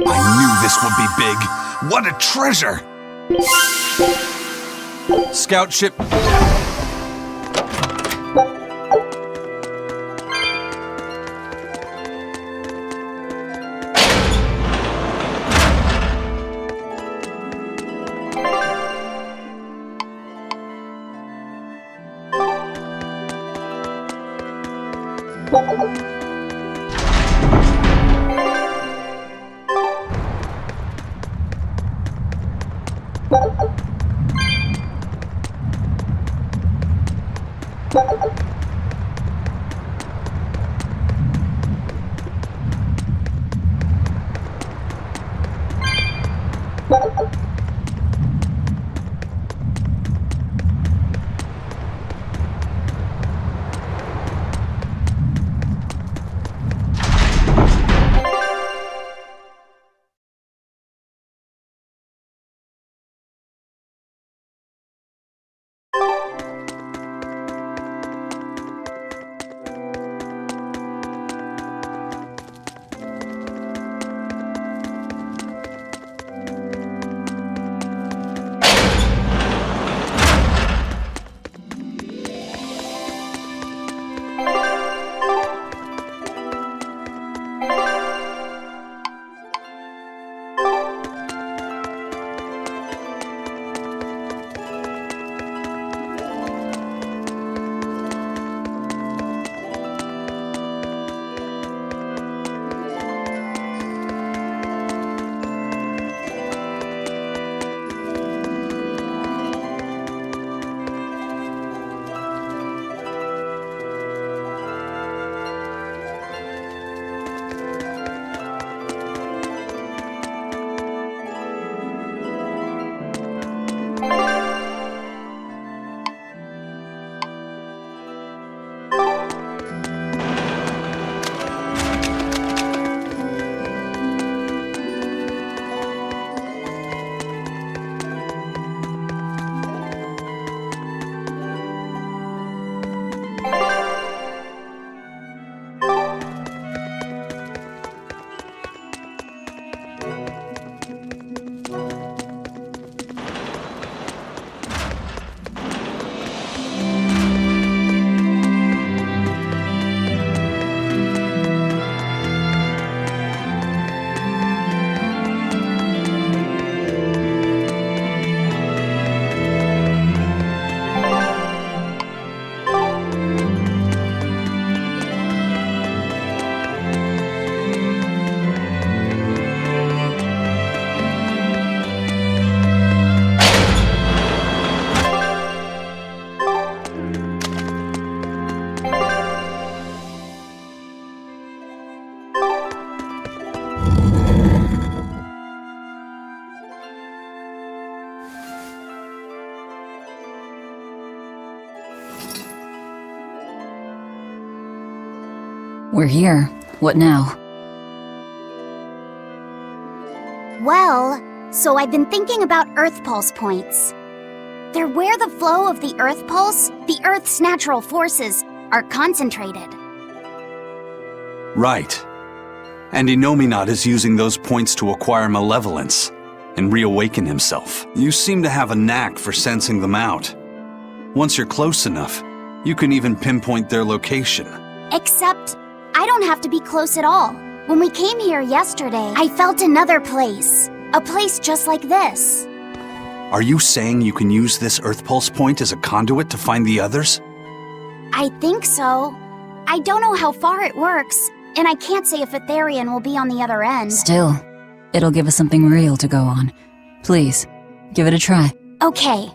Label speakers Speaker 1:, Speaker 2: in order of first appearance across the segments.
Speaker 1: I knew this would be big. What a treasure! Scout ship.
Speaker 2: We're here. What now?
Speaker 3: Well, so I've been thinking about Earth Pulse points. They're where the flow of the Earth Pulse, the Earth's natural forces, are concentrated.
Speaker 1: Right. And Innominat is using those points to acquire malevolence and reawaken himself. You seem to have a knack for sensing them out. Once you're close enough, you can even pinpoint their location.
Speaker 3: Except, I don't have to be close at all. When we came here yesterday, I felt another place. A place just like this.
Speaker 1: Are you saying you can use this Earth Pulse point as a conduit to find the others?
Speaker 3: I think so. I don't know how far it works, and I can't say if a Therion will be on the other end.
Speaker 2: Still, it'll give us something real to go on. Please, give it a try.
Speaker 3: Okay.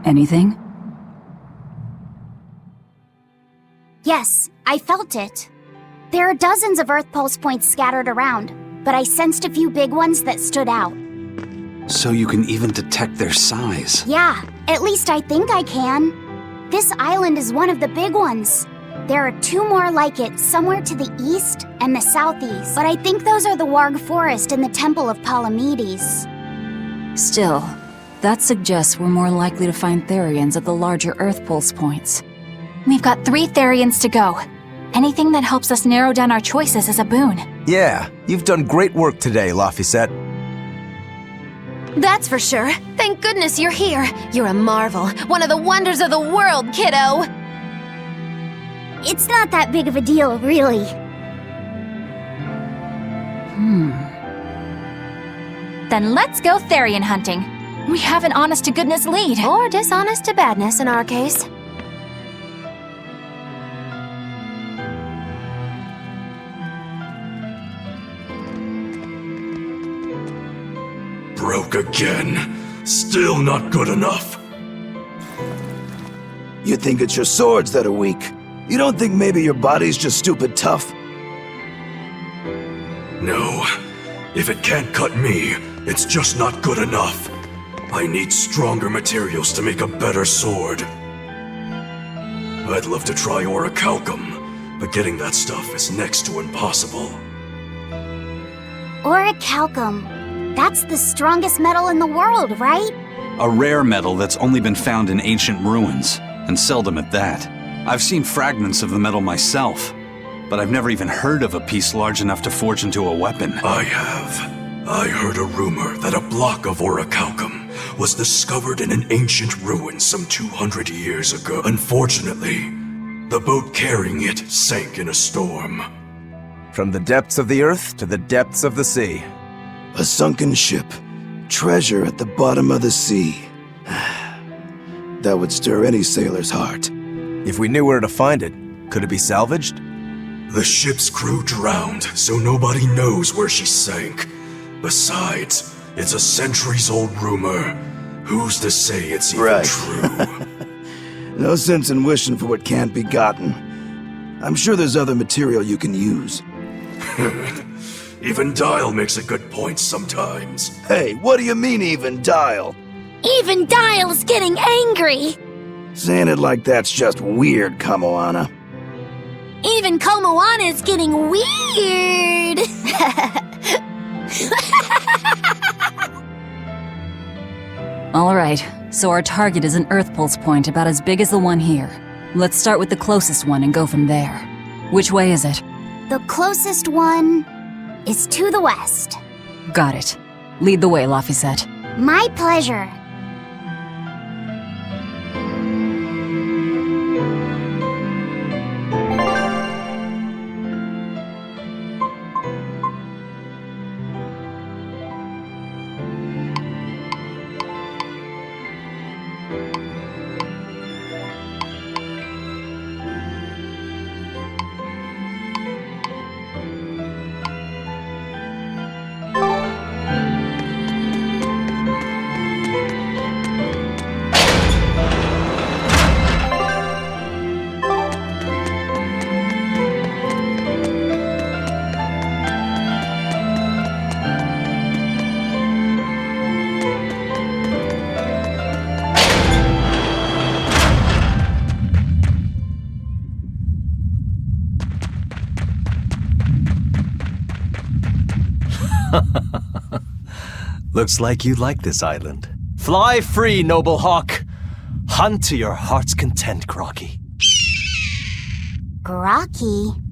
Speaker 2: Anything?
Speaker 3: Yes, I felt it. There are dozens of Earth Pulse points scattered around, but I sensed a few big ones that stood out.
Speaker 1: So you can even detect their size.
Speaker 3: Yeah, at least I think I can. This island is one of the big ones. There are 2 more like it somewhere to the east and the southeast, but I think those are the Warg Forest and the Temple of Palamedes.
Speaker 2: Still, that suggests we're more likely to find Therions at the larger Earth Pulse points.
Speaker 4: We've got 3 Therions to go. Anything that helps us narrow down our choices is a boon.
Speaker 5: Yeah, you've done great work today, Laphicet.
Speaker 4: That's for sure. Thank goodness you're here. You're a marvel. One of the wonders of the world, kiddo!
Speaker 3: It's not that big of a deal, really.
Speaker 4: Then let's go Therion hunting. We have an honest-to-goodness lead. Or dishonest-to-badness in our case.
Speaker 6: Broke again. Still not good enough.
Speaker 7: You think it's your swords that are weak? You don't think maybe your body's just stupid tough?
Speaker 6: No. If it can't cut me, it's just not good enough. I need stronger materials to make a better sword. I'd love to try orichalcum, but getting that stuff is next to impossible.
Speaker 3: Orichalcum. That's the strongest metal in the world, right?
Speaker 1: A rare metal that's only been found in ancient ruins, and seldom at that. I've seen fragments of the metal myself, but I've never even heard of a piece large enough to forge into a weapon.
Speaker 6: I have. I heard a rumor that a block of orichalcum was discovered in an ancient ruin some 200 years ago. Unfortunately, the boat carrying it sank in a storm.
Speaker 5: From the depths of the earth to the depths of the sea.
Speaker 7: A sunken ship. Treasure at the bottom of the sea. That would stir any sailor's heart.
Speaker 5: If we knew where to find it, could it be salvaged?
Speaker 6: The ship's crew drowned, so nobody knows where she sank. Besides, it's a centuries-old rumor. Who's to say it's even true?
Speaker 7: No sense in wishing for what can't be gotten. I'm sure there's other material you can use.
Speaker 6: Even Dial makes a good point sometimes.
Speaker 7: Hey, what do you mean, even Dial?
Speaker 3: Even Dial's getting angry!
Speaker 7: Saying it like that's just weird, Kamoana.
Speaker 3: Even Komoana's getting weird!
Speaker 2: Alright, so our target is an Earth Pulse point about as big as the one here. Let's start with the closest one and go from there. Which way is it?
Speaker 3: The closest one is to the west.
Speaker 2: Got it. Lead the way, Laphicet.
Speaker 3: My pleasure.
Speaker 8: Looks like you like this island. Fly free, noble hawk. Hunt to your heart's content, Grokky.
Speaker 3: Grokky?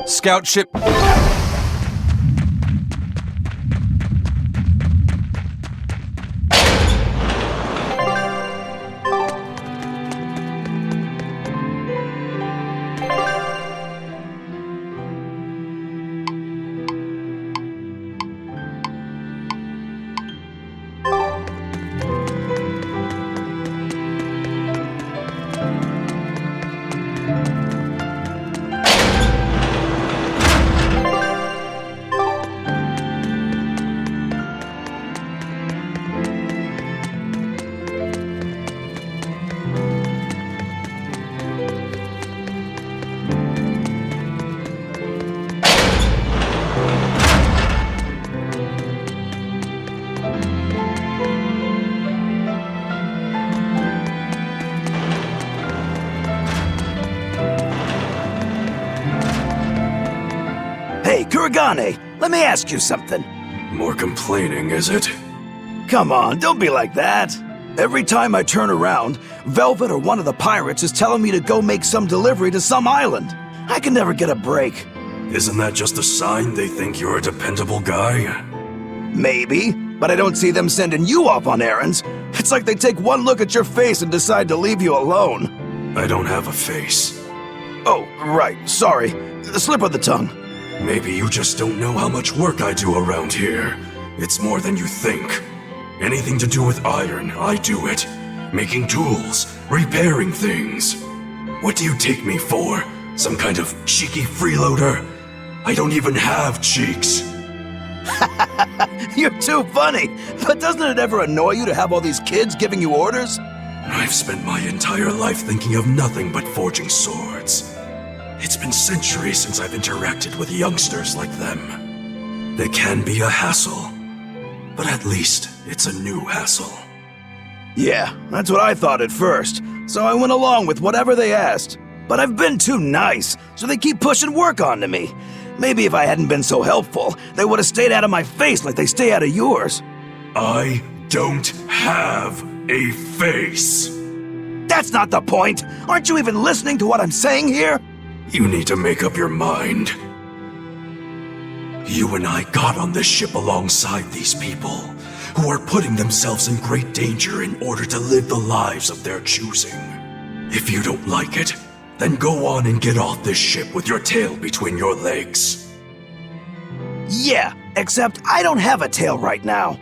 Speaker 1: Scout ship.
Speaker 7: Kuragane, let me ask you something.
Speaker 6: More complaining, is it?
Speaker 7: Come on, don't be like that. Every time I turn around, Velvet or one of the pirates is telling me to go make some delivery to some island. I can never get a break.
Speaker 6: Isn't that just a sign they think you're a dependable guy?
Speaker 7: Maybe, but I don't see them sending you off on errands. It's like they take one look at your face and decide to leave you alone.
Speaker 6: I don't have a face.
Speaker 7: Oh, right, sorry. Slip of the tongue.
Speaker 6: Maybe you just don't know how much work I do around here. It's more than you think. Anything to do with iron, I do it. Making tools, repairing things. What do you take me for? Some kind of cheeky freeloader? I don't even have cheeks.
Speaker 7: You're too funny. But doesn't it ever annoy you to have all these kids giving you orders?
Speaker 6: I've spent my entire life thinking of nothing but forging swords. It's been centuries since I've interacted with youngsters like them. They can be a hassle, but at least it's a new hassle.
Speaker 7: Yeah, that's what I thought at first, so I went along with whatever they asked. But I've been too nice, so they keep pushing work onto me. Maybe if I hadn't been so helpful, they would have stayed out of my face like they stay out of yours.
Speaker 6: I don't have a face.
Speaker 7: That's not the point! Aren't you even listening to what I'm saying here?
Speaker 6: You need to make up your mind. You and I got on this ship alongside these people, who are putting themselves in great danger in order to live the lives of their choosing. If you don't like it, then go on and get off this ship with your tail between your legs.
Speaker 7: Yeah, except I don't have a tail right now.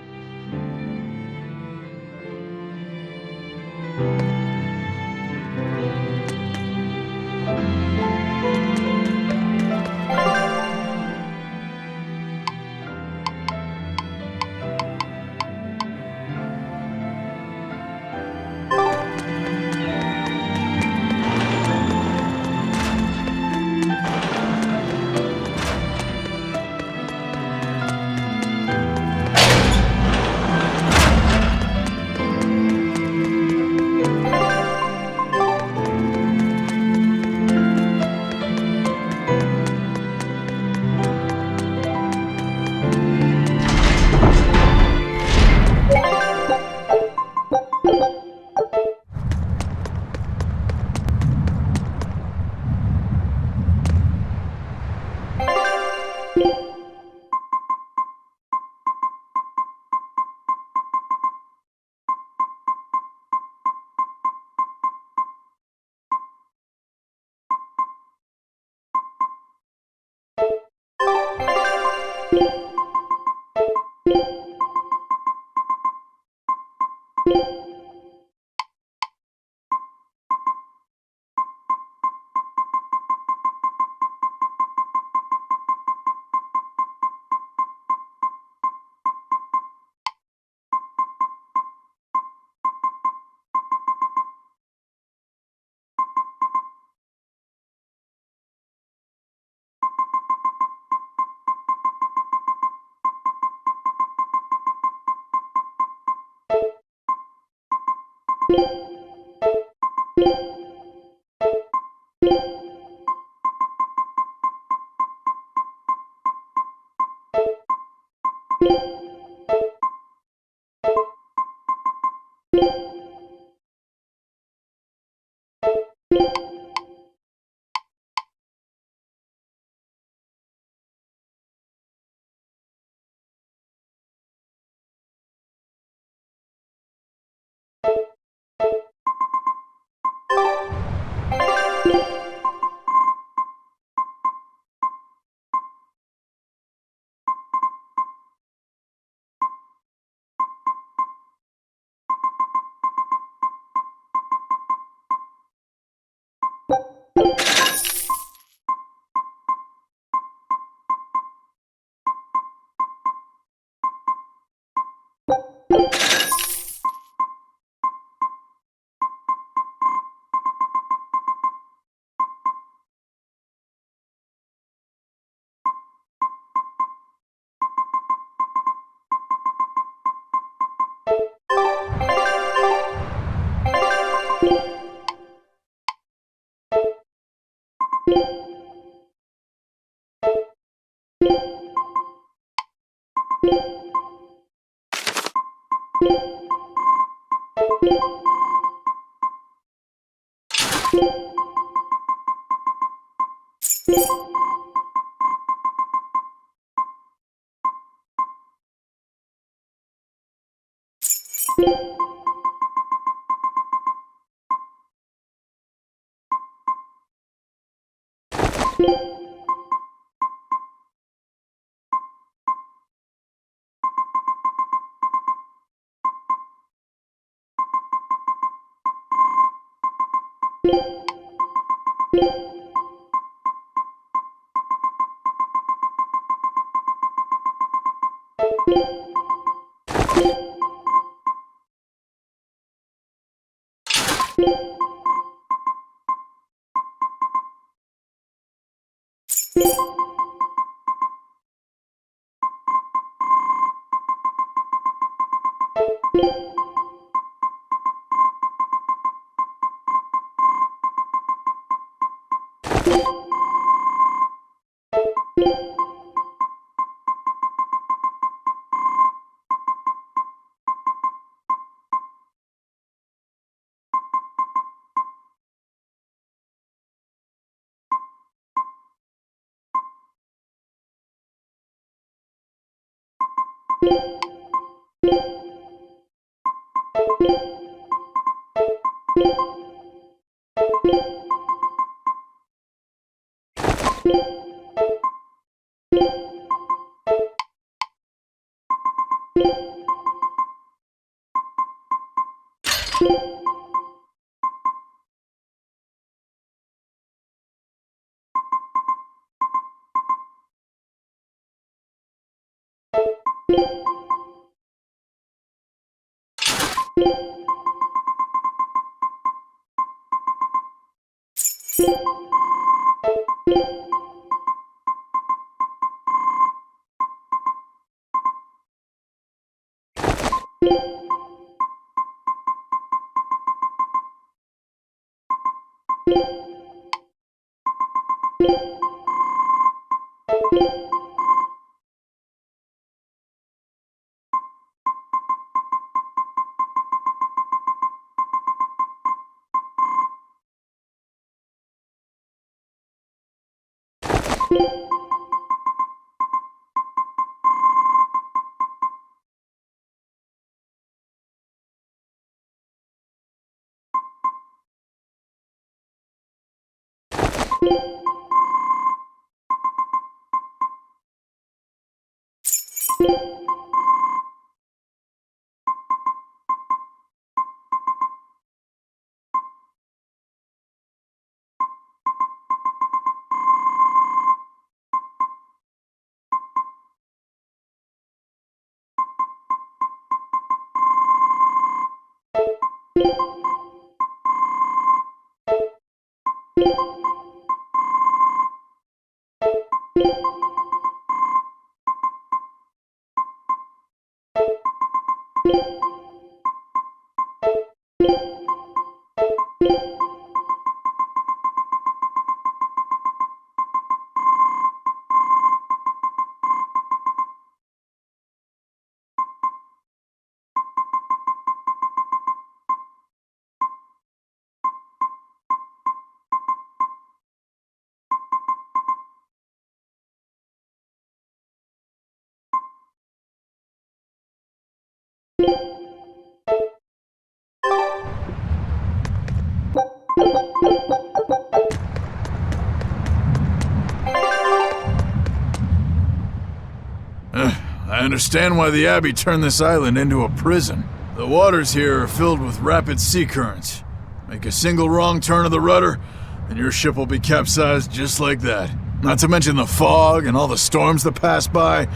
Speaker 9: I understand why the Abbey turned this island into a prison. The waters here are filled with rapid sea currents. Make a single wrong turn of the rudder, and your ship will be capsized just like that. Not to mention the fog and all the storms that pass by.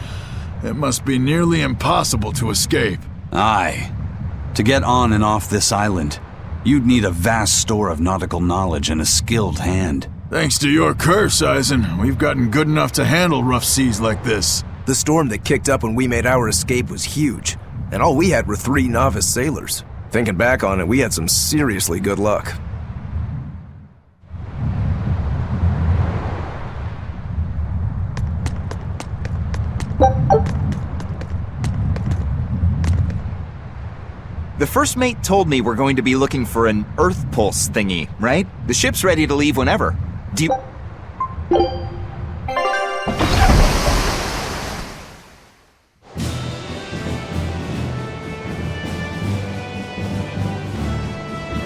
Speaker 9: It must be nearly impossible to escape.
Speaker 1: Aye. To get on and off this island, you'd need a vast store of nautical knowledge and a skilled hand.
Speaker 9: Thanks to your curse, Eisen, we've gotten good enough to handle rough seas like this.
Speaker 5: The storm that kicked up when we made our escape was huge, and all we had were 3 novice sailors. Thinking back on it, we had some seriously good luck.
Speaker 10: The first mate told me we're going to be looking for an Earth Pulse thingy, right? The ship's ready to leave whenever. Do you...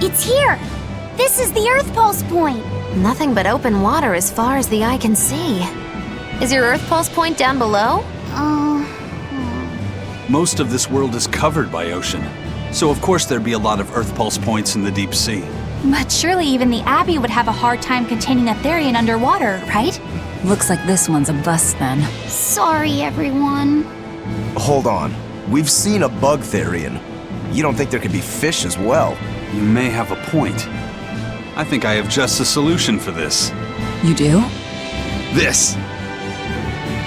Speaker 3: It's here! This is the Earth Pulse point!
Speaker 4: Nothing but open water as far as the eye can see. Is your Earth Pulse point down below?
Speaker 1: Most of this world is covered by ocean, so of course there'd be a lot of Earth Pulse points in the deep sea.
Speaker 4: But surely even the Abbey would have a hard time containing a Therion underwater, right?
Speaker 2: Looks like this one's a bust then.
Speaker 3: Sorry, everyone.
Speaker 5: Hold on. We've seen a bug Therion. You don't think there could be fish as well?
Speaker 1: You may have a point. I think I have just a solution for this.
Speaker 2: You do?
Speaker 1: This!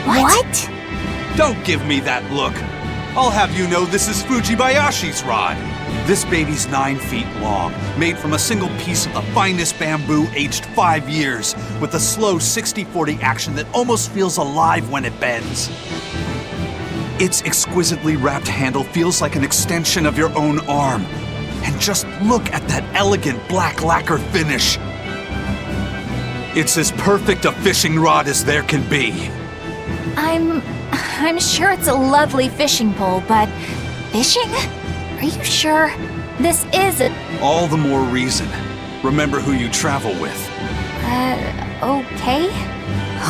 Speaker 3: What?
Speaker 1: Don't give me that look! I'll have you know this is Fujibayashi's rod. This baby's 9 feet long, made from a single piece of the finest bamboo aged 5 years, with a slow 60-40 action that almost feels alive when it bends. Its exquisitely wrapped handle feels like an extension of your own arm. And just look at that elegant black lacquer finish. It's as perfect a fishing rod as there can be.
Speaker 4: I'm sure it's a lovely fishing pole, but fishing? Are you sure? This is
Speaker 1: All the more reason. Remember who you travel with.
Speaker 4: Okay?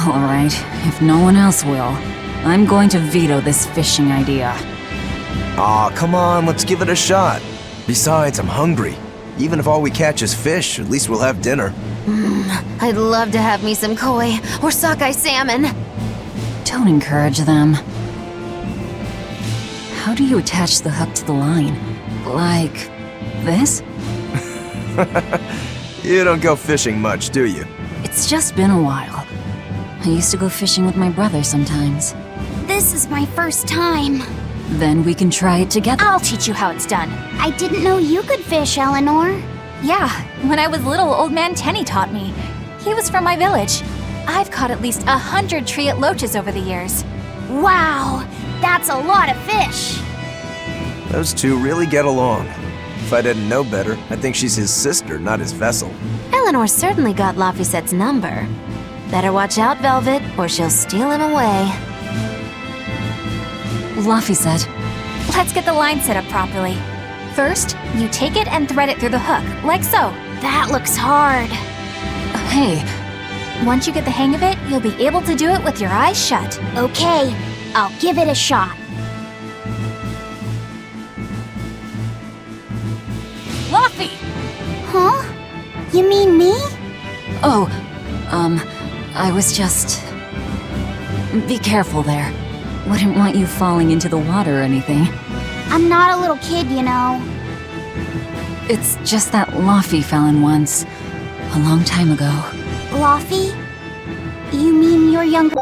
Speaker 2: All right, if no one else will, I'm going to veto this fishing idea.
Speaker 5: Aw, come on, let's give it a shot. Besides, I'm hungry. Even if all we catch is fish, at least we'll have dinner.
Speaker 4: I'd love to have me some koi or sockeye salmon.
Speaker 2: Don't encourage them. How do you attach the hook to the line? Like this?
Speaker 5: You don't go fishing much, do you?
Speaker 2: It's just been a while. I used to go fishing with my brother sometimes.
Speaker 3: This is my first time.
Speaker 2: Then we can try it together.
Speaker 4: I'll teach you how it's done.
Speaker 3: I didn't know you could fish, Eleanor.
Speaker 4: Yeah, when I was little, old man Tenny taught me. He was from my village. I've caught at least 100 triot loaches over the years.
Speaker 3: Wow, that's a lot of fish.
Speaker 5: Those two really get along. If I didn't know better, I think she's his sister, not his vessel.
Speaker 4: Eleanor certainly got Lafisette's number. Better watch out, Velvet, or she'll steal him away.
Speaker 2: Lafisette.
Speaker 4: Let's get the line set up properly. First, you take it and thread it through the hook, like so.
Speaker 3: That looks hard.
Speaker 2: Hey.
Speaker 4: Once you get the hang of it, you'll be able to do it with your eyes shut.
Speaker 3: Okay, I'll give it a shot.
Speaker 2: Laffy!
Speaker 3: Huh? You mean me?
Speaker 2: Oh, I was just... Be careful there. Wouldn't want you falling into the water or anything.
Speaker 3: I'm not a little kid, you know.
Speaker 2: It's just that Laffy fell in once. A long time ago.
Speaker 3: Laffy? You mean you're younger?